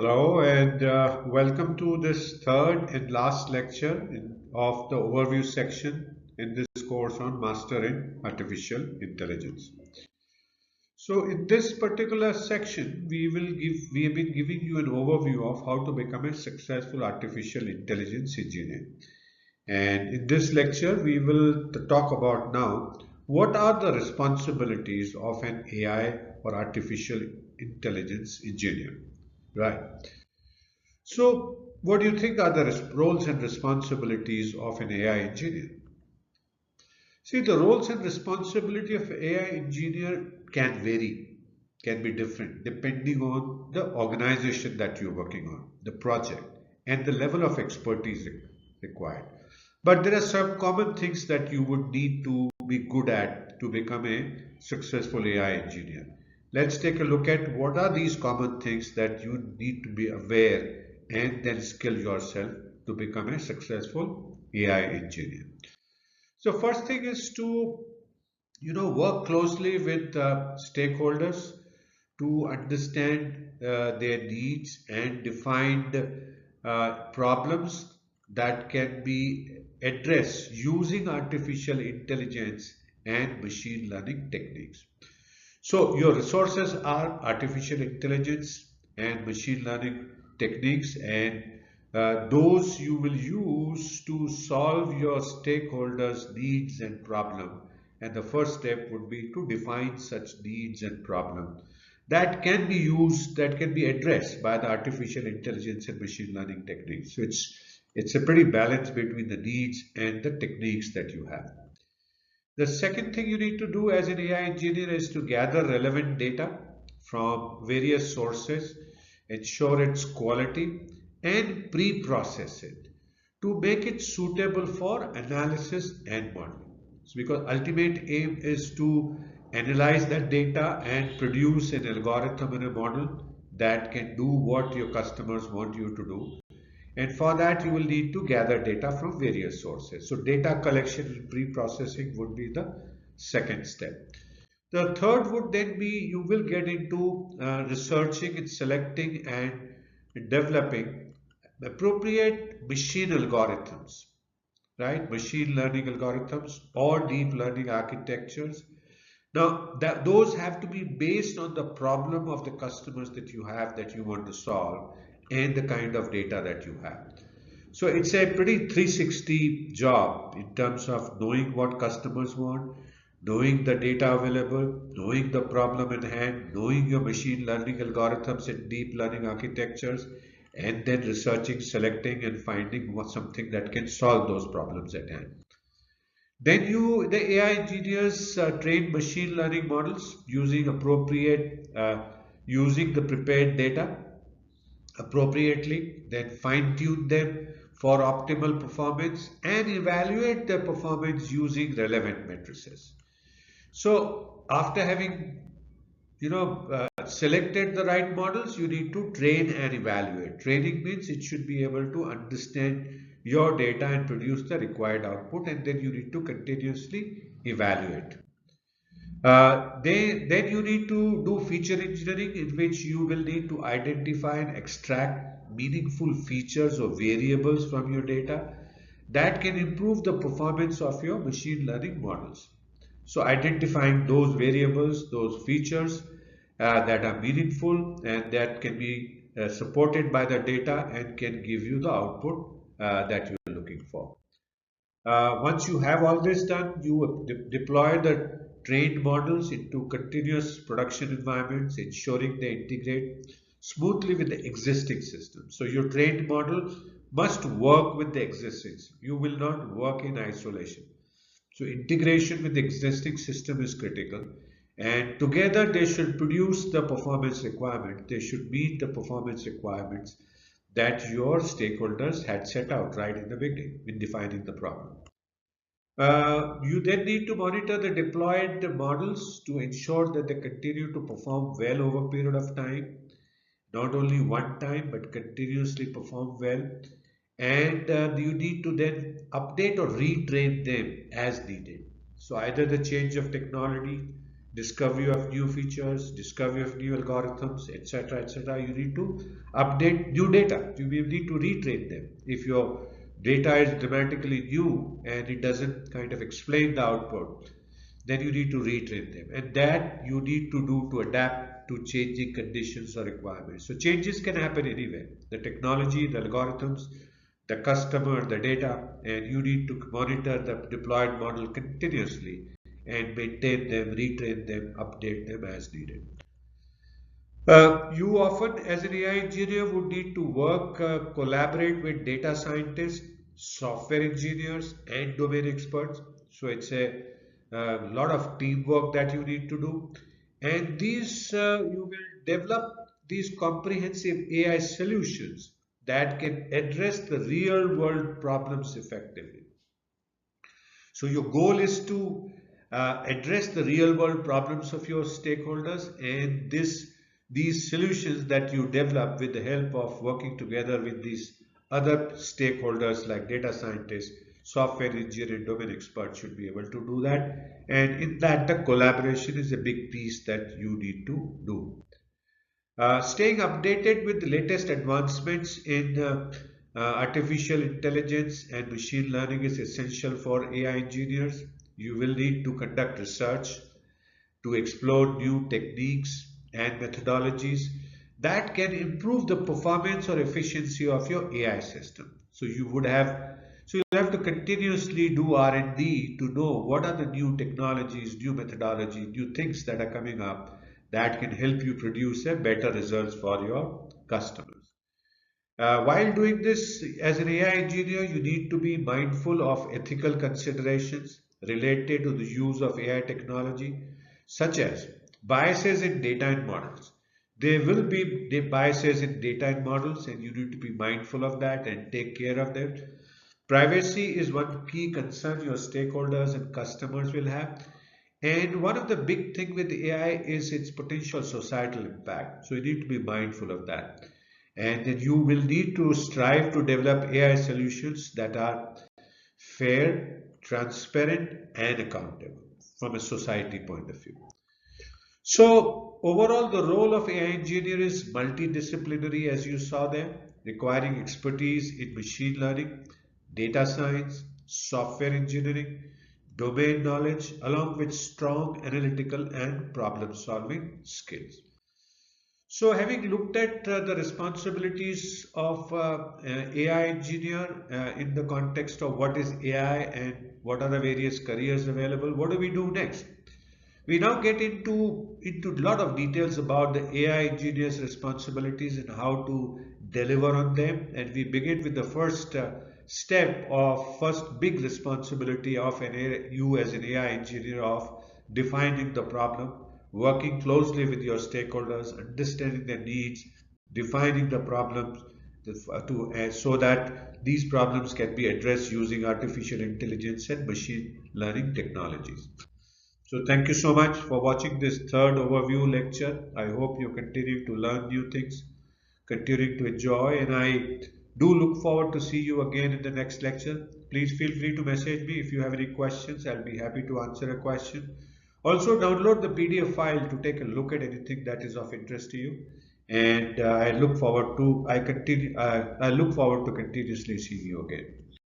Hello and welcome to this third and last lecture of the overview section in this course on Mastering Artificial Intelligence. So in this particular section, we have been giving you an overview of how to become a successful artificial intelligence engineer. And in this lecture, we will talk about now what are the responsibilities of an AI or artificial intelligence engineer, right? So, what do you think are the roles and responsibilities of an AI engineer? See, the roles and responsibility of AI engineer can vary, can be different depending on the organization that you're working on, the project, and the level of expertise required. But there are some common things that you would need to be good at to become a successful AI engineer. Let's take a look at what are these common things that you need to be aware and then skill yourself to become a successful AI engineer. So first thing is to work closely with stakeholders to understand their needs and define problems that can be addressed using artificial intelligence and machine learning techniques. So your resources are artificial intelligence and machine learning techniques, and those you will use to solve your stakeholders' needs and problem. And the first step would be to define such needs and problem that can be used, that can be addressed by the artificial intelligence and machine learning techniques. So it's a pretty balance between the needs and the techniques that you have. The second thing you need to do as an AI engineer is to gather relevant data from various sources, ensure its quality, and pre-process it to make it suitable for analysis and modeling. So because ultimate aim is to analyze that data and produce an algorithm and a model that can do what your customers want you to do, and for that, you will need to gather data from various sources. So data collection and pre-processing would be the second step. The third would then be you will get into researching and selecting and developing appropriate machine algorithms, right? Machine learning algorithms or deep learning architectures. Now, those have to be based on the problem of the customers that you have that you want to solve and the kind of data that you have. So it's a pretty 360 job in terms of knowing what customers want, knowing the data available, knowing the problem at hand, knowing your machine learning algorithms and deep learning architectures, and then researching, selecting, and finding something that can solve those problems at hand. Then the AI engineers train machine learning models using the prepared data appropriately, then fine tune them for optimal performance and evaluate their performance using relevant matrices. So after having selected the right models, you need to train and evaluate. Training means it should be able to understand your data and produce the required output, and then you need to continuously evaluate. Then you need to do feature engineering, in which you will need to identify and extract meaningful features or variables from your data that can improve the performance of your machine learning models. So identifying those variables, those features that are meaningful and that can be supported by the data and can give you the output that you're looking for. Once you have all this done, you deploy the trained models into continuous production environments, ensuring they integrate smoothly with the existing system. So your trained model must work with the existing. You will not work in isolation. So integration with the existing system is critical, and together they should produce the performance requirement. They should meet the performance requirements that your stakeholders had set out right in the beginning in defining the problem. You then need to monitor the deployed models to ensure that they continue to perform well over a period of time, not only one time but continuously perform well. And you need to then update or retrain them as needed. So either the change of technology, discovery of new features, discovery of new algorithms, etc., etc. You need to update new data. You need to retrain them. If your data is dramatically new and it doesn't kind of explain the output, then you need to retrain them. And that you need to do to adapt to changing conditions or requirements. So changes can happen anywhere. The technology, the algorithms, the customer, the data, and you need to monitor the deployed model continuously and maintain them, retrain them, update them as needed. You often, as an AI engineer, would need to work, collaborate with data scientists, software engineers, and domain experts. So it's a lot of teamwork that you need to do. And these, you will develop these comprehensive AI solutions that can address the real world problems effectively. So your goal is to address the real world problems of your stakeholders, and these solutions that you develop with the help of working together with these other stakeholders like data scientists, software engineer and domain experts should be able to do that. And in that, the collaboration is a big piece that you need to do. Staying updated with the latest advancements in artificial intelligence and machine learning is essential for AI engineers. You will need to conduct research to explore new techniques and methodologies that can improve the performance or efficiency of your AI system. So you'll have to continuously do R&D to know what are the new technologies, new methodology, new things that are coming up that can help you produce a better results for your customers. While doing this as an AI engineer, you need to be mindful of ethical considerations related to the use of AI technology, such as biases in data and models. There will be biases in data and models, and you need to be mindful of that and take care of them. Privacy is one key concern your stakeholders and customers will have. And one of the big thing with AI is its potential societal impact. So you need to be mindful of that. And then you will need to strive to develop AI solutions that are fair, transparent, and accountable from a society point of view. So overall, the role of AI engineer is multidisciplinary, as you saw there, requiring expertise in machine learning, data science, software engineering, domain knowledge, along with strong analytical and problem solving skills. So having looked at the responsibilities of AI engineer in the context of what is AI and what are the various careers available, what do we do next? We now get into a lot of details about the AI engineer's responsibilities and how to deliver on them. And we begin with the first step of first big responsibility of you as an AI engineer of defining the problem, working closely with your stakeholders, understanding their needs, defining the problems so that these problems can be addressed using artificial intelligence and machine learning technologies. So thank you so much for watching this third overview lecture. I hope you continue to learn new things, continuing to enjoy, and I do look forward to see you again in the next lecture. Please feel free to message me if you have any questions. I'll be happy to answer a question. Also download the PDF file to take a look at anything that is of interest to you. And I look forward to continuously seeing you again.